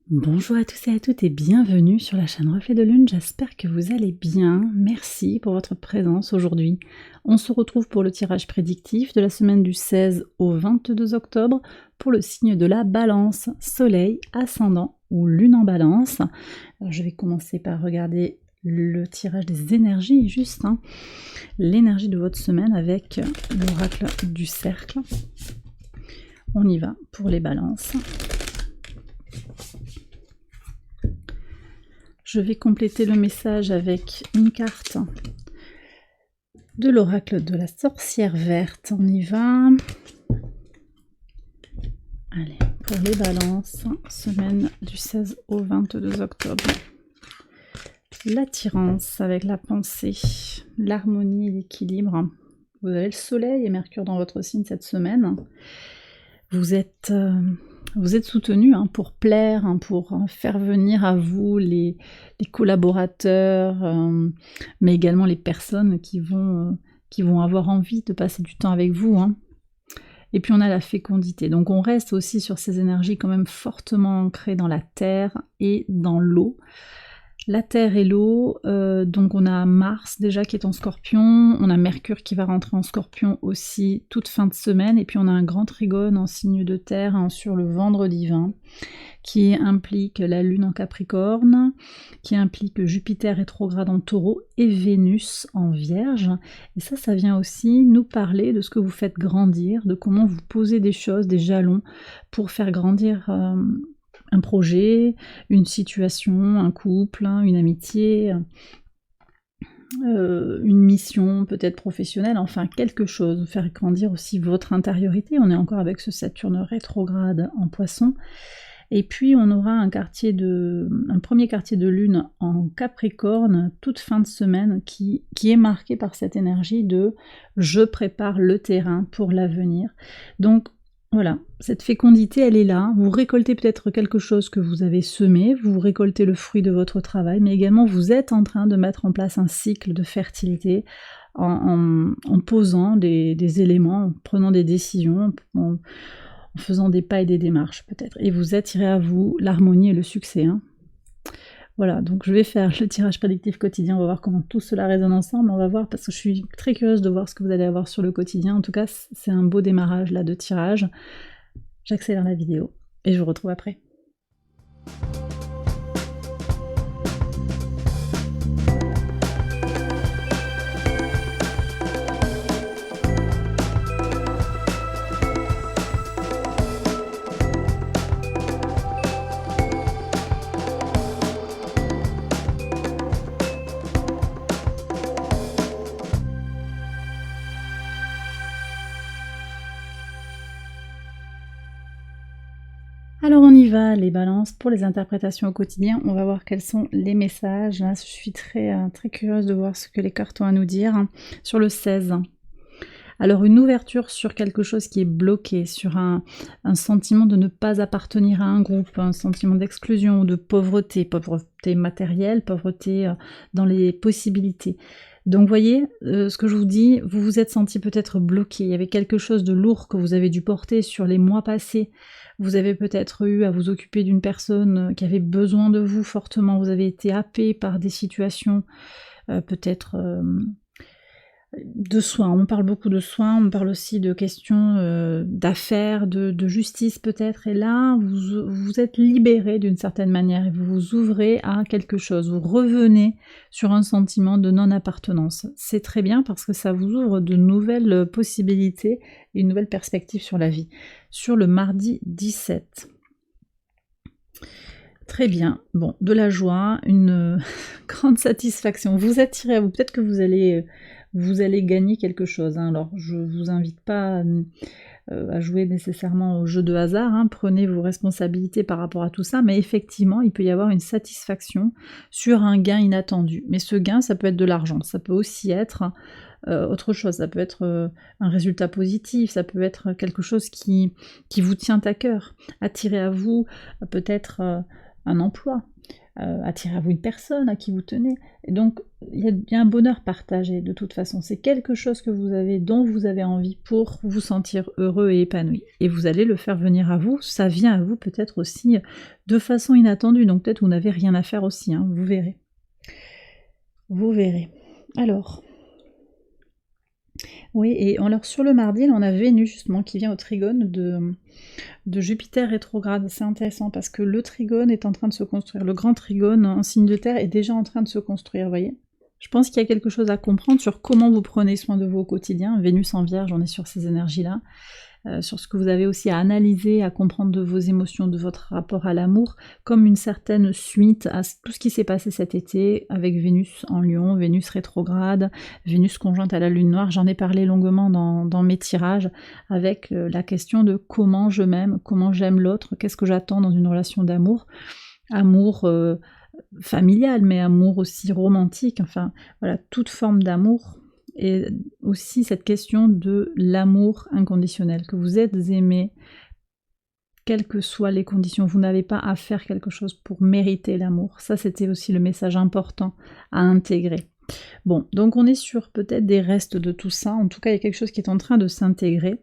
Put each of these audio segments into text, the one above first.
Bonjour à tous et à toutes et bienvenue sur la chaîne Reflet de Lune, j'espère que vous allez bien, merci pour votre présence aujourd'hui. On se retrouve pour le tirage prédictif de la semaine du 16 au 22 octobre pour le signe de la Balance, Soleil, Ascendant ou Lune en Balance. Alors je vais commencer par regarder le tirage des énergies, juste l'énergie de votre semaine avec l'oracle du cercle. On y va pour les balances. Je vais compléter le message avec une carte de l'oracle de la sorcière verte. On y va. Allez, pour les balances, semaine du 16 au 22 octobre. L'attirance avec la pensée, l'harmonie et l'équilibre. Vous avez le soleil et Mercure dans votre signe cette semaine. Vous êtes soutenu pour plaire, pour faire venir à vous les collaborateurs, mais également les personnes qui vont avoir envie de passer du temps avec vous. Et puis on a la fécondité, donc on reste aussi sur ces énergies quand même fortement ancrées dans la terre et dans l'eau. La terre et l'eau, donc on a Mars déjà qui est en Scorpion, on a Mercure qui va rentrer en Scorpion aussi toute fin de semaine, et puis on a un grand trigone en signe de terre sur le vendredi 20, qui implique la Lune en Capricorne, qui implique Jupiter rétrograde en Taureau et Vénus en Vierge. Et ça vient aussi nous parler de ce que vous faites grandir, de comment vous posez des choses, des jalons pour faire grandir un projet, une situation, un couple, une amitié, une mission peut-être professionnelle, enfin quelque chose, faire grandir aussi votre intériorité. On est encore avec ce Saturne rétrograde en Poisson. Et puis on aura un premier quartier de lune en Capricorne toute fin de semaine qui est marqué par cette énergie de je prépare le terrain pour l'avenir. Donc voilà, cette fécondité, elle est là. Vous récoltez peut-être quelque chose que vous avez semé, vous récoltez le fruit de votre travail, mais également vous êtes en train de mettre en place un cycle de fertilité en posant des éléments, en prenant des décisions, en faisant des pas et des démarches peut-être. Et vous attirez à vous l'harmonie et le succès. Voilà, donc je vais faire le tirage prédictif quotidien, on va voir comment tout cela résonne ensemble, on va voir, parce que je suis très curieuse de voir ce que vous allez avoir sur le quotidien. En tout cas, c'est un beau démarrage là de tirage. J'accélère la vidéo et je vous retrouve après. Alors on y va, les balances, pour les interprétations au quotidien, on va voir quels sont les messages. Là, je suis très curieuse de voir ce que les cartes ont à nous dire sur le 16. Alors une ouverture sur quelque chose qui est bloqué, sur un sentiment de ne pas appartenir à un groupe, un sentiment d'exclusion ou de pauvreté matérielle, pauvreté dans les possibilités. Donc voyez, ce que je vous dis, vous vous êtes senti peut-être bloqué, il y avait quelque chose de lourd que vous avez dû porter sur les mois passés, vous avez peut-être eu à vous occuper d'une personne qui avait besoin de vous fortement, vous avez été happé par des situations peut-être de soins, on parle beaucoup de soins, on parle aussi de questions d'affaires, de justice peut-être, et là vous êtes libéré d'une certaine manière et vous vous ouvrez à quelque chose, vous revenez sur un sentiment de non-appartenance. C'est très bien parce que ça vous ouvre de nouvelles possibilités et une nouvelle perspective sur la vie. Sur le mardi 17. Très bien, bon, de la joie, une grande satisfaction, vous attirez à vous, peut-être que vous allez gagner quelque chose, alors je vous invite pas à jouer nécessairement au jeu de hasard, prenez vos responsabilités par rapport à tout ça, mais effectivement il peut y avoir une satisfaction sur un gain inattendu, mais ce gain ça peut être de l'argent, ça peut aussi être autre chose, ça peut être un résultat positif, ça peut être quelque chose qui vous tient à cœur, attirer à vous peut-être un emploi, attirer à vous une personne à qui vous tenez. Et donc, il y a un bonheur partagé de toute façon. C'est quelque chose que vous avez, dont vous avez envie pour vous sentir heureux et épanoui. Et vous allez le faire venir à vous. Ça vient à vous peut-être aussi de façon inattendue. Donc peut-être vous n'avez rien à faire aussi, hein, vous verrez. Vous verrez. Alors, oui, et alors sur le mardi, là, on a Vénus justement qui vient au trigone de Jupiter rétrograde. C'est intéressant parce que le trigone est en train de se construire. Le grand trigone en signe de terre est déjà en train de se construire, vous voyez. Je pense qu'il y a quelque chose à comprendre sur comment vous prenez soin de vous au quotidien. Vénus en Vierge, on est sur ces énergies-là. Sur ce que vous avez aussi à analyser, à comprendre de vos émotions, de votre rapport à l'amour, comme une certaine suite à tout ce qui s'est passé cet été avec Vénus en Lion, Vénus rétrograde, Vénus conjointe à la Lune noire. J'en ai parlé longuement dans mes tirages avec la question de comment je m'aime, comment j'aime l'autre, qu'est-ce que j'attends dans une relation d'amour, amour familial, mais amour aussi romantique, enfin voilà, toute forme d'amour. Et aussi cette question de l'amour inconditionnel, que vous êtes aimé, quelles que soient les conditions, vous n'avez pas à faire quelque chose pour mériter l'amour. Ça, c'était aussi le message important à intégrer. Bon, donc on est sur peut-être des restes de tout ça, en tout cas il y a quelque chose qui est en train de s'intégrer.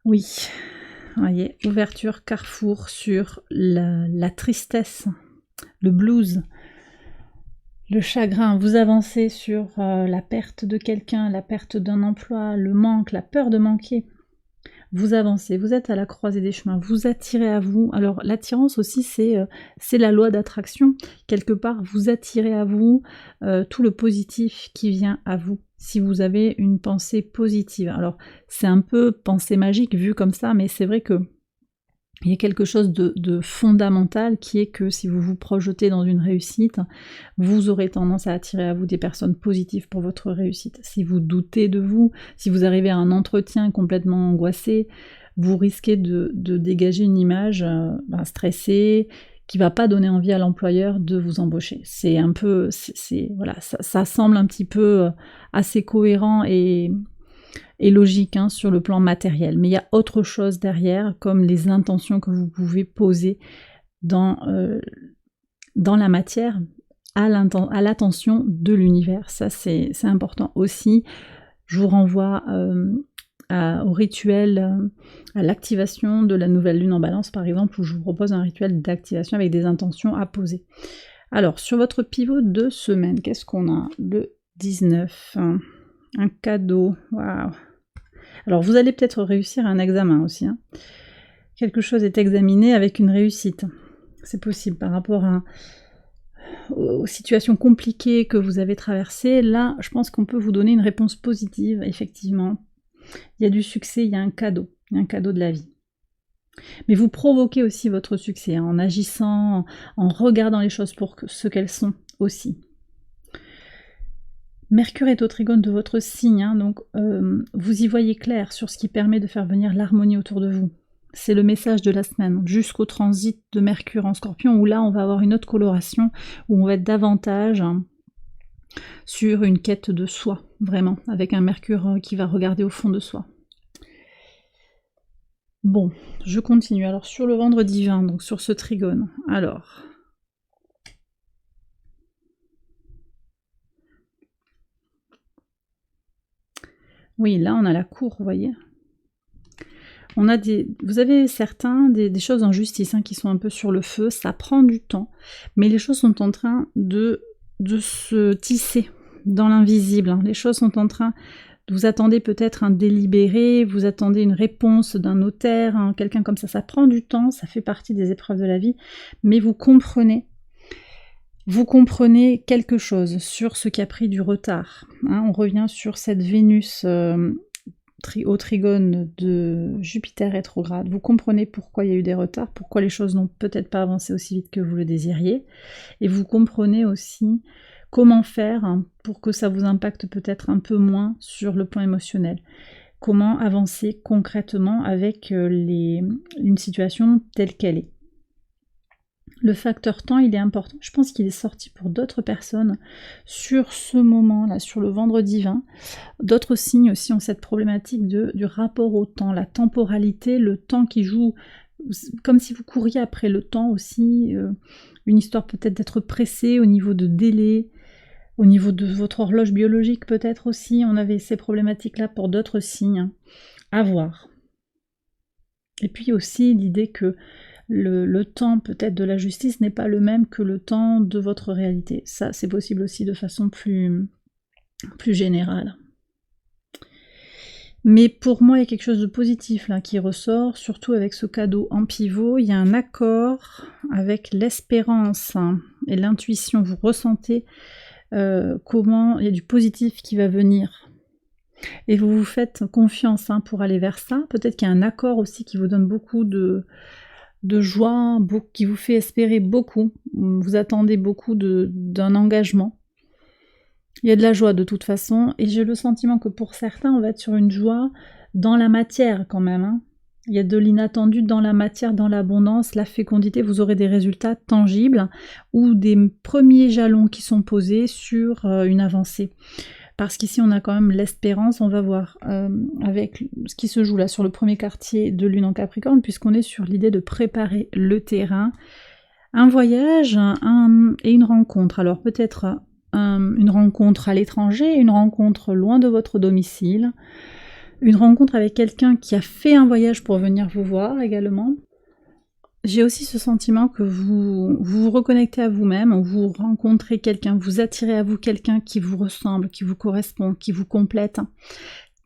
Oui, voyez, ouverture, carrefour sur la tristesse, le blues, le chagrin, vous avancez sur la perte de quelqu'un, la perte d'un emploi, le manque, la peur de manquer. Vous avancez, vous êtes à la croisée des chemins, vous attirez à vous. Alors l'attirance aussi, c'est la loi d'attraction. Quelque part, vous attirez à vous tout le positif qui vient à vous, si vous avez une pensée positive. Alors c'est un peu pensée magique vu comme ça, mais c'est vrai que il y a quelque chose de fondamental qui est que si vous vous projetez dans une réussite, vous aurez tendance à attirer à vous des personnes positives pour votre réussite. Si vous doutez de vous, si vous arrivez à un entretien complètement angoissé, vous risquez de dégager une image stressée, qui va pas donner envie à l'employeur de vous embaucher. C'est un peu, voilà, ça semble un petit peu assez cohérent et logique hein, sur le plan matériel, mais il y a autre chose derrière, comme les intentions que vous pouvez poser dans la matière, à l'attention de l'univers. Ça c'est important aussi. Je vous renvoie au rituel, à l'activation de la nouvelle lune en Balance par exemple, où je vous propose un rituel d'activation avec des intentions à poser. Alors sur votre pivot de semaine, qu'est-ce qu'on a? Le 19, un cadeau, waouh. Alors vous allez peut-être réussir un examen aussi. Hein. Quelque chose est examiné avec une réussite. C'est possible par rapport aux situations compliquées que vous avez traversées. Là, je pense qu'on peut vous donner une réponse positive, effectivement. Il y a du succès, il y a un cadeau de la vie. Mais vous provoquez aussi votre succès hein, en agissant, en regardant les choses pour ce qu'elles sont aussi. Mercure est au trigone de votre signe, hein, donc vous y voyez clair sur ce qui permet de faire venir l'harmonie autour de vous. C'est le message de la semaine, jusqu'au transit de Mercure en Scorpion, où là on va avoir une autre coloration, où on va être davantage sur une quête de soi, vraiment, avec un Mercure qui va regarder au fond de soi. Bon, je continue. Alors sur le vendredi 20, donc sur ce trigone, alors... Oui, là on a la cour, vous voyez. On a vous avez certains des choses en justice hein, qui sont un peu sur le feu, ça prend du temps, mais les choses sont en train de se tisser dans l'invisible. Hein. Les choses sont en train, vous attendez peut-être un délibéré, vous attendez une réponse d'un notaire, hein, quelqu'un comme ça prend du temps, ça fait partie des épreuves de la vie, mais vous comprenez quelque chose sur ce qui a pris du retard. Hein, on revient sur cette Vénus au trigone de Jupiter rétrograde. Vous comprenez pourquoi il y a eu des retards, pourquoi les choses n'ont peut-être pas avancé aussi vite que vous le désiriez. Et vous comprenez aussi comment faire pour que ça vous impacte peut-être un peu moins sur le plan émotionnel. Comment avancer concrètement avec une situation telle qu'elle est. Le facteur temps, il est important. Je pense qu'il est sorti pour d'autres personnes sur ce moment-là, sur le vendredi 20. D'autres signes aussi ont cette problématique du rapport au temps, la temporalité, le temps qui joue comme si vous couriez après le temps aussi, une histoire peut-être d'être pressé au niveau de délai, au niveau de votre horloge biologique peut-être aussi, on avait ces problématiques-là pour d'autres signes, à voir. Et puis aussi l'idée que le temps peut-être de la justice n'est pas le même que le temps de votre réalité. Ça, c'est possible aussi de façon plus générale. Mais pour moi, il y a quelque chose de positif là qui ressort, surtout avec ce cadeau en pivot. Il y a un accord avec l'espérance et l'intuition. Vous ressentez comment il y a du positif qui va venir. Et vous vous faites confiance pour aller vers ça. Peut-être qu'il y a un accord aussi qui vous donne beaucoup de joie, qui vous fait espérer beaucoup. Vous attendez beaucoup d'un engagement. Il y a de la joie de toute façon, et j'ai le sentiment que pour certains, on va être sur une joie dans la matière quand même. Il y a de l'inattendu dans la matière, dans l'abondance, la fécondité, vous aurez des résultats tangibles ou des premiers jalons qui sont posés sur une avancée. Parce qu'ici, on a quand même l'espérance, on va voir avec ce qui se joue là sur le premier quartier de Lune en Capricorne, puisqu'on est sur l'idée de préparer le terrain, un voyage et une rencontre. Alors peut-être une rencontre à l'étranger, une rencontre loin de votre domicile, une rencontre avec quelqu'un qui a fait un voyage pour venir vous voir également. J'ai aussi ce sentiment que vous vous reconnectez à vous-même, vous rencontrez quelqu'un, vous attirez à vous quelqu'un qui vous ressemble, qui vous correspond, qui vous complète.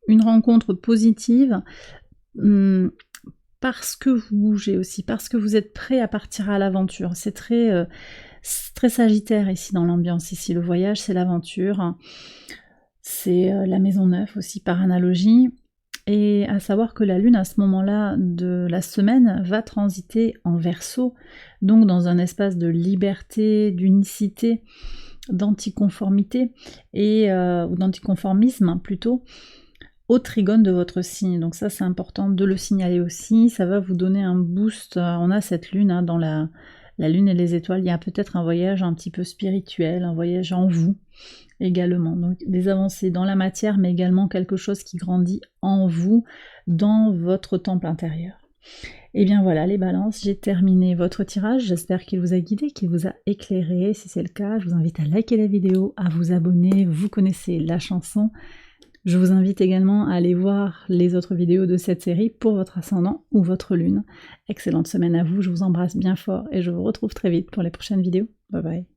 Une rencontre positive parce que vous bougez aussi, parce que vous êtes prêt à partir à l'aventure. C'est très sagittaire ici dans l'ambiance. Ici, le voyage, c'est l'aventure. C'est la maison neuve aussi par analogie. Et à savoir que la Lune, à ce moment-là de la semaine, va transiter en Verseau, donc dans un espace de liberté, d'unicité, d'anticonformité, ou d'anticonformisme plutôt, au trigone de votre signe. Donc ça, c'est important de le signaler aussi. Ça va vous donner un boost. On a cette Lune dans la Lune et les étoiles. Il y a peut-être un voyage un petit peu spirituel, un voyage en vous également. Donc des avancées dans la matière, mais également quelque chose qui grandit en vous, dans votre temple intérieur. Et bien voilà les balances, j'ai terminé votre tirage. J'espère qu'il vous a guidé, qu'il vous a éclairé. Si c'est le cas, je vous invite à liker la vidéo, à vous abonner. Vous connaissez la chanson. Je vous invite également à aller voir les autres vidéos de cette série pour votre ascendant ou votre lune. Excellente semaine à vous, je vous embrasse bien fort et je vous retrouve très vite pour les prochaines vidéos. Bye bye.